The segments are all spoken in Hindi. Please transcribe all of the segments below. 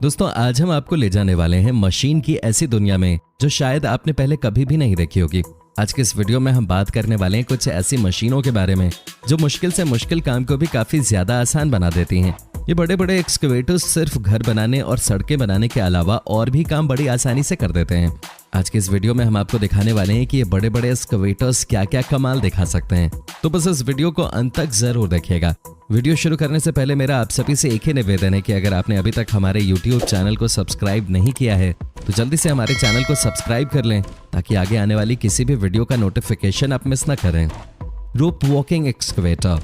दोस्तों आज हम आपको ले जाने वाले हैं मशीन की ऐसी दुनिया में जो शायद आपने पहले कभी भी नहीं देखी होगी। आज के इस वीडियो में हम बात करने वाले हैं कुछ ऐसी मशीनों के बारे में जो मुश्किल से मुश्किल काम को भी काफी ज्यादा आसान बना देती हैं। ये बड़े बड़े एक्सकवेटर्स सिर्फ घर बनाने और सड़कें बनाने के अलावा और भी काम बड़ी आसानी से कर देते हैं। आज के इस वीडियो में हम आपको दिखाने वाले हैं कि ये बड़े बड़े एक्सकवेटर्स क्या क्या कमाल दिखा सकते हैं, तो बस इस वीडियो को अंत तक जरूर देखिएगा। वीडियो शुरू करने से पहले मेरा आप सभी से एक ही निवेदन है कि अगर आपने अभी तक हमारे YouTube चैनल को सब्सक्राइब नहीं किया है तो जल्दी से हमारे चैनल को सब्सक्राइब कर लें ताकि आगे आने वाली किसी भी वीडियो का नोटिफिकेशन आप मिस ना करें। रोप वॉकिंग एक्सकवेटर।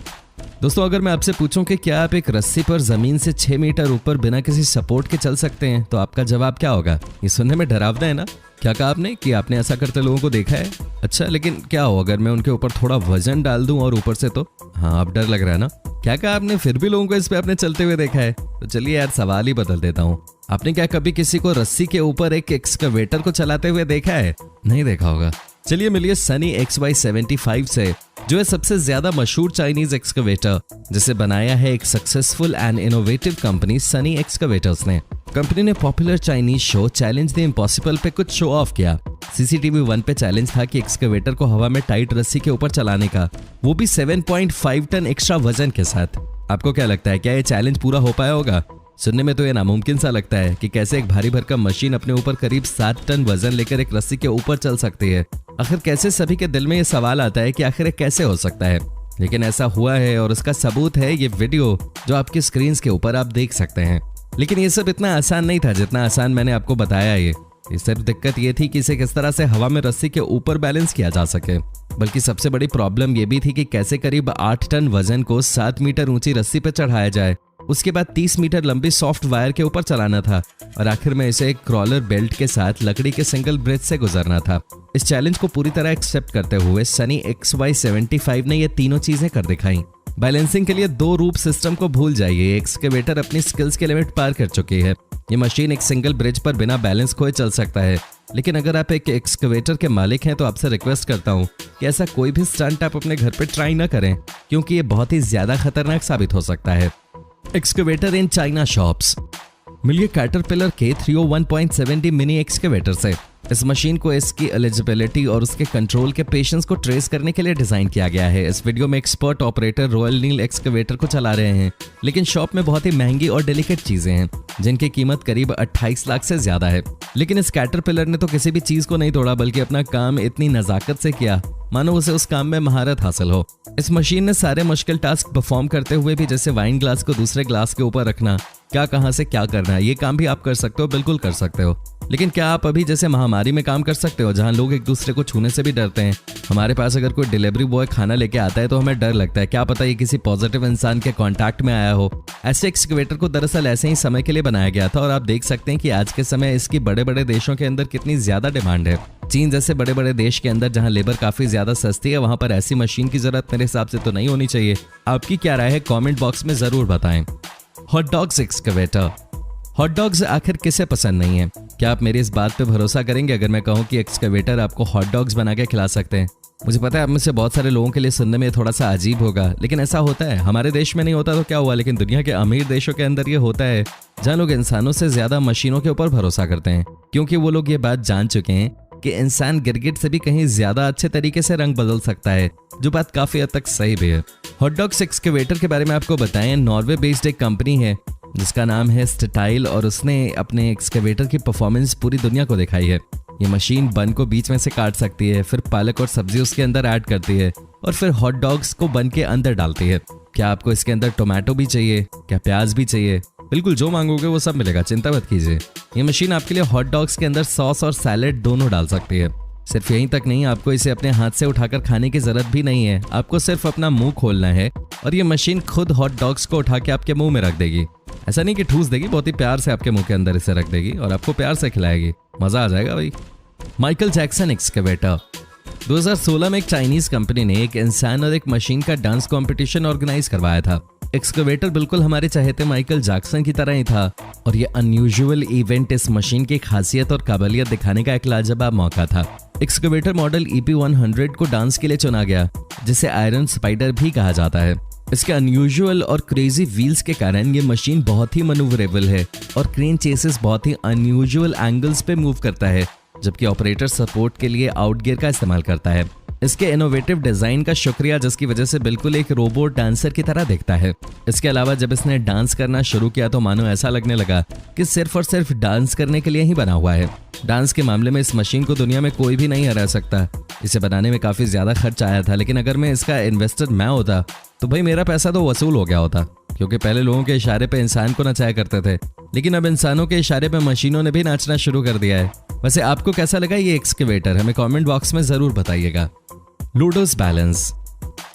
दोस्तों अगर मैं आपसे पूछूं कि क्या आप एक रस्सी पर जमीन से 6 मीटर ऊपर बिना किसी सपोर्ट के चल सकते हैं तो आपका जवाब क्या होगा? ये सुनने में डरावना है ना? क्या कहा आपने कि आपने ऐसा करते लोगों को देखा है? अच्छा, लेकिन क्या हो अगर मैं उनके ऊपर थोड़ा वजन डाल दूं और ऊपर से तो? हाँ, अब डर लग रहा है ना? क्या कहा आपने फिर भी लोगों को इस पे आपने चलते हुए देखा है? तो चलिए यार सवाल ही बदल देता हूँ। आपने क्या कभी किसी को रस्सी के ऊपर एक एक्सकवेटर को चलाते हुए देखा है? नहीं देखा होगा। चलिए मिलिए सनी XY75 से, जो है सबसे ज्यादा मशहूर चाइनीज एक्सकवेटर, जिसे बनाया है एक successful and innovative company Sunny excavators ने। कंपनी ने popular Chinese show challenge the impossible पे कुछ शो ऑफ किया। CCTV 1 पे चैलेंज था कि एक्सकवेटर को हवा में टाइट रस्सी के ऊपर चलाने का, वो भी 7.5 टन एक्स्ट्रा वजन के साथ। आपको क्या लगता है, क्या ये चैलेंज पूरा हो पाया होगा? सुनने में तो ये नामुमकिन सा लगता है कि कैसे एक भारी भरकम मशीन अपने ऊपर करीब 7 टन वजन लेकर एक रस्सी के ऊपर चल सकती है। आखिर कैसे सभी के दिल में ये सवाल आता है कि आखिर ये कैसे हो सकता है, लेकिन ऐसा हुआ है और उसका सबूत है ये वीडियो जो आपकी स्क्रीन के ऊपर आप देख सकते हैं। लेकिन ये सब इतना आसान नहीं था जितना आसान मैंने आपको बताया। ये सिर्फ दिक्कत ये थी कि इसे किस तरह से हवा में रस्सी के ऊपर बैलेंस किया जा सके, बल्कि सबसे बड़ी प्रॉब्लम ये भी थी कि कैसे करीब 8 टन वजन को 7 मीटर ऊंची रस्सी पर चढ़ाया जाए, उसके बाद 30 मीटर लंबी सॉफ्ट वायर के ऊपर चलाना था और आखिर में इसे एक क्रॉलर बेल्ट के साथ लकड़ी के सिंगल ब्रिज से गुजरना था। इस चैलेंज को पूरी तरह एक्सेप्ट करते हुए सनी XY75 ने ये तीनों चीजें कर दिखाई। बैलेंसिंग के लिए 2 रूप सिस्टम को भूल जाइए, एक्सकवेटर अपनी स्किल्स के लिमिट पार कर चुकी है। ये मशीन एक सिंगल ब्रिज पर बिना बैलेंस खोए चल सकता है। लेकिन अगर आप एक एक्सकवेटर के मालिक हैं तो आपसे रिक्वेस्ट करता हूँ कि ऐसा कोई भी स्टंट आप अपने घर पे ट्राई ना करें, क्योंकि ये बहुत ही ज्यादा खतरनाक साबित हो सकता है। Excavator in China shops. मिलिए कैटरपिलर के 301.70 मिनी एक्सकवेटर से। इस मशीन को इसकी एलिजिबिलिटी और उसके कंट्रोल के पेशेंस को ट्रेस करने के लिए डिजाइन किया गया है। इस वीडियो में एक्सपर्ट ऑपरेटर रॉयल नील एक्सकवेटर को चला रहे हैं, लेकिन शॉप में बहुत ही महंगी और डेलिकेट चीजें हैं जिनकी कीमत करीब 28 लाख से ज्यादा है। लेकिन इस कैटरपिलर ने तो किसी भी चीज को नहीं तोड़ा, बल्कि अपना काम इतनी नजाकत से किया मानो उसे उस काम में महारत हासिल हो। इस मशीन ने सारे मुश्किल टास्क परफॉर्म करते हुए भी, जैसे वाइन ग्लास को दूसरे ग्लास के ऊपर रखना, क्या कहां से क्या करना है, ये काम भी आप कर सकते हो, बिल्कुल कर सकते हो। लेकिन क्या आप अभी जैसे महामारी में काम कर सकते हो जहां लोग एक दूसरे को छूने से भी डरते हैं? हमारे पास अगर कोई डिलीवरी बॉय खाना लेके आता है तो हमें डर लगता है, क्या पता ये किसी पॉजिटिव इंसान के कांटेक्ट में आया हो। ऐसे एक्सकवेटर को दरअसल ऐसे ही समय के लिए बनाया गया था और आप देख सकते हैं कि आज के समय इसकी बड़े बड़े देशों के अंदर कितनी ज्यादा डिमांड है। चीन जैसे बड़े बड़े देश के अंदर जहां लेबर काफी ज्यादा सस्ती है, वहां पर ऐसी मशीन की जरूरत मेरे हिसाब से तो नहीं होनी चाहिए। आपकी क्या राय है कमेंट बॉक्स में जरूर बताएं। Hot dogs excavator. Hot dogs आखिर किसे पसंद नहीं है? क्या आप मेरी इस बात पे भरोसा करेंगे अगर मैं कहूं कि एक्सकवेटर आपको हॉट डॉग्स बना के खिला सकते हैं? मुझे पता है आप में से बहुत सारे लोगों के लिए सुनने में थोड़ा सा अजीब होगा, लेकिन ऐसा होता है। हमारे देश में नहीं होता तो क्या हुआ, लेकिन दुनिया के अमीर देशों के अंदर ये होता है, जहां लोग इंसानों से ज्यादा मशीनों के ऊपर भरोसा करते हैं, क्योंकि वो लोग ये बात जान चुके हैं कि इंसान गिरगिट से भी कहीं ज्यादा अच्छे तरीके से रंग बदल सकता है, जो बात काफी हद तक सही भी है। हॉट डॉग्स एक्सकवेटर के बारे में आपको बताएं, नॉर्वे बेस्ड एक कंपनी है जिसका नाम है स्टाइल, और उसने अपने एक्सकवेटर की परफॉर्मेंस पूरी दुनिया को दिखाई है। ये मशीन बन को बीच में से काट सकती है, फिर पालक और सब्जी उसके अंदर ऐड करती है और फिर हॉट डॉग्स को बन के अंदर डालती है। क्या आपको इसके अंदर टोमेटो भी चाहिए, क्या प्याज भी चाहिए? बिल्कुल जो मांगोगे वो सब मिलेगा, चिंता मत कीजिए। ये मशीन आपके लिए हॉट डॉग्स के अंदर सॉस और सैलेड दोनों डाल सकती है। सिर्फ यहीं तक नहीं, आपको इसे अपने हाथ से उठाकर खाने की जरूरत भी नहीं है। आपको सिर्फ अपना मुंह खोलना है और ये मशीन खुद हॉट डॉग्स को उठा के आपके मुंह में रख देगी। ऐसा नहीं कि ठूस देगी, बहुत ही प्यार से आपके मुंह के अंदर इसे रख देगी और आपको प्यार से खिलाएगी। मजा आ जाएगा भाई। Michael Jackson excavator. 2016 में एक चाइनीज कंपनी ने एक इंसान और एक मशीन का डांस कंपटीशन ऑर्गेनाइज करवाया था। एक्सकवेटर बिल्कुल हमारे चहेते माइकल जैक्सन की तरह ही था और ये अनयूजुअल इवेंट इस मशीन की खासियत और काबिलियत दिखाने का एक लाजवाब मौका था। एक्सकवेटर मॉडल EP100 को डांस के लिए चुना गया, जिसे आयरन स्पाइडर भी कहा जाता है। इसके अनयूजुअल और क्रेजी व्हील्स के कारण ये मशीन बहुत ही मनूवरेबल है और क्रेन चेसेस बहुत ही अनयूजुअल एंगल्स पे मूव करता है, जबकि ऑपरेटर सपोर्ट के लिए आउट गियर का इस्तेमाल करता है। इसके इनोवेटिव डिजाइन का शुक्रिया, जिसकी वजह से बिल्कुल एक रोबोट डांसर की तरह दिखता है। इसके अलावा जब इसने डांस करना शुरू किया तो मानो ऐसा लगने लगा कि सिर्फ और सिर्फ डांस करने के लिए ही बना हुआ है। डांस के मामले में इस मशीन को दुनिया में कोई भी नहीं हरा सकता। इसे बनाने में काफी ज्यादा खर्च आया था, लेकिन अगर मैं इसका इन्वेस्टर मैं होता तो भाई मेरा पैसा तो वसूल हो गया होता, क्योंकि पहले लोगों के इशारे पे इंसान को नचाया करते थे, लेकिन अब इंसानों के इशारे पे मशीनों ने भी नाचना शुरू कर दिया है। वैसे आपको कैसा लगा ये एक्सकेवेटर, हमें कमेंट बॉक्स में जरूर बताइएगा। लूडोस बैलेंस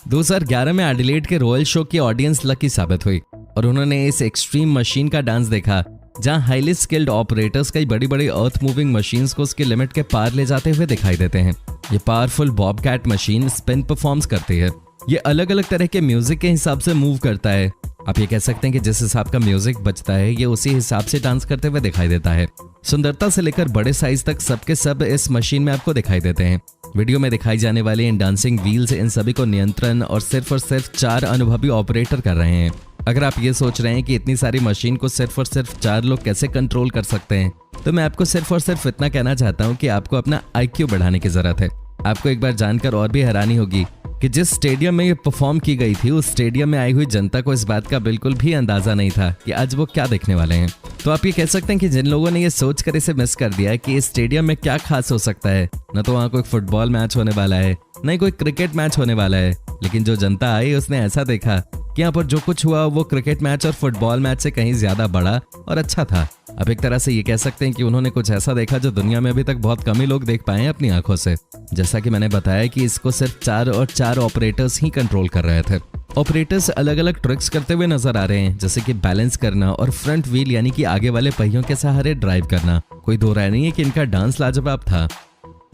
2011 में एडिलेड के रॉयल शो की ऑडियंस लकी साबित हुई और उन्होंने इस एक्सट्रीम मशीन का डांस देखा, जहां हाईली स्किल्ड ऑपरेटर्स कई बड़ी बड़ी अर्थ मूविंग मशीन्स को उसके लिमिट के पार ले जाते हुए दिखाई देते हैं। ये powerful Bobcat machine spin performs करती है। ये अलग अलग तरह के म्यूजिक के हिसाब से मूव करता है। आप ये कह सकते हैं कि जिस हिसाब का म्यूजिक बजता है ये उसी हिसाब से डांस करते हुए दिखाई देता है। सुंदरता से लेकर बड़े साइज तक सबके सब इस मशीन में आपको दिखाई देते हैं। वीडियो में दिखाई जाने वाले इन डांसिंग व्हील्स इन सभी को नियंत्रण और सिर्फ 4 अनुभवी ऑपरेटर कर रहे हैं। अगर आप ये सोच रहे हैं कि इतनी सारी मशीन को सिर्फ 4 लोग कैसे कंट्रोल कर सकते हैं, तो मैं आपको सिर्फ इतना कहना चाहता हूँ कि आपको अपना IQ बढ़ाने की जरूरत है। आपको एक बार जानकर और भी हैरानी होगी कि जिस स्टेडियम में ये परफॉर्म की गई थी, उस स्टेडियम में आई हुई जनता को इस बात का बिल्कुल भी अंदाजा नहीं था कि आज वो क्या देखने वाले हैं। तो आप ये कह सकते हैं कि जिन लोगों ने ये सोच कर इसे मिस कर दिया है कि इस स्टेडियम में क्या खास हो सकता है, न तो वहाँ कोई फुटबॉल मैच होने वाला है, न ही कोई क्रिकेट मैच होने वाला है, लेकिन जो जनता आई उसने ऐसा देखा कि यहाँ पर जो कुछ हुआ वो क्रिकेट मैच और फुटबॉल मैच से कहीं ज्यादा बड़ा और अच्छा था। अब एक तरह से ये कह सकते हैं कि उन्होंने कुछ ऐसा देखा जो दुनिया में अभी तक बहुत कम ही लोग देख पाए हैं अपनी आंखों से। जैसा कि मैंने बताया कि इसको सिर्फ 4 ऑपरेटर्स ही कंट्रोल कर रहे थे। ऑपरेटर्स अलग अलग ट्रिक्स करते हुए नजर आ रहे हैं, जैसे कि बैलेंस करना और फ्रंट व्हील यानी कि आगे वाले पहियों के सहारे ड्राइव करना। कोई दो राय नहीं है कि इनका डांस लाजवाब था।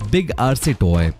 Big RC toy.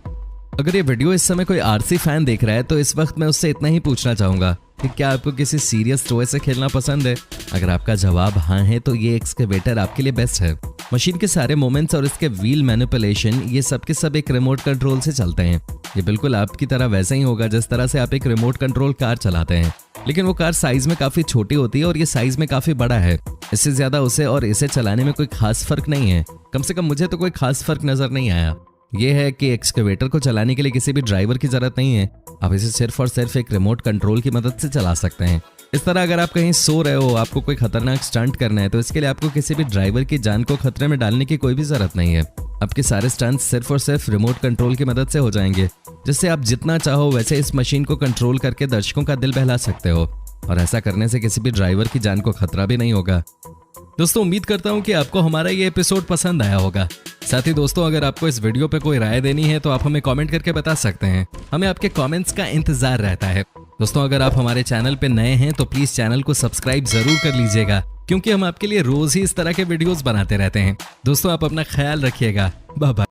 अगर ये वीडियो इस समय कोई RC फैन देख रहा है तो इस वक्त मैं उससे इतना ही पूछना चाहूंगा कि क्या आपको किसी सीरियस टॉय से खेलना पसंद है? अगर आपका जवाब हाँ है तो ये एक्सकेवेटर आपके लिए बेस्ट है। मशीन के सारे मोमेंट्स और इसके व्हील मैनिपुलेशन ये सब के सब एक रिमोट कंट्रोल से चलते हैं। ये बिल्कुल आपकी तरह वैसा ही होगा जिस तरह से आप एक रिमोट कंट्रोल कार चलाते हैं, लेकिन वो कार साइज में काफी छोटी होती है और ये साइज में काफी बड़ा है। इससे ज्यादा उसे और इसे चलाने में कोई खास फर्क नहीं है। कम से कम मुझे तो कोई खास फर्क नजर नहीं आया। ये है कि एक्सकेवेटर को चलाने के लिए किसी भी ड्राइवर की जरूरत नहीं है। आप इसे सिर्फ और सिर्फ एक रिमोट कंट्रोल की मदद से चला सकते हैं। इस तरह अगर आप कहीं सो रहे हो, आपको कोई खतरनाक स्टंट करना है, तो इसके लिए आपको किसी भी ड्राइवर की जान को खतरे में डालने की कोई भी जरूरत नहीं है। आपके सारे स्टंट सिर्फ और सिर्फ रिमोट कंट्रोल की मदद से हो जाएंगे, जिससे आप जितना चाहो वैसे इस मशीन को कंट्रोल करके दर्शकों का दिल बहला सकते हो, और ऐसा करने से किसी भी ड्राइवर की जान को खतरा भी नहीं होगा। दोस्तों, उम्मीद करता हूं कि आपको हमारा ये एपिसोड पसंद आया होगा। साथ ही दोस्तों, अगर आपको इस वीडियो पे कोई राय देनी है तो आप हमें कमेंट करके बता सकते हैं। हमें आपके कमेंट्स का इंतजार रहता है। दोस्तों, अगर आप हमारे चैनल पे नए हैं तो प्लीज चैनल को सब्सक्राइब जरूर कर लीजिएगा, क्योंकि हम आपके लिए रोज ही इस तरह के वीडियोस बनाते रहते हैं। दोस्तों, आप अपना ख्याल रखिएगा। Bye bye.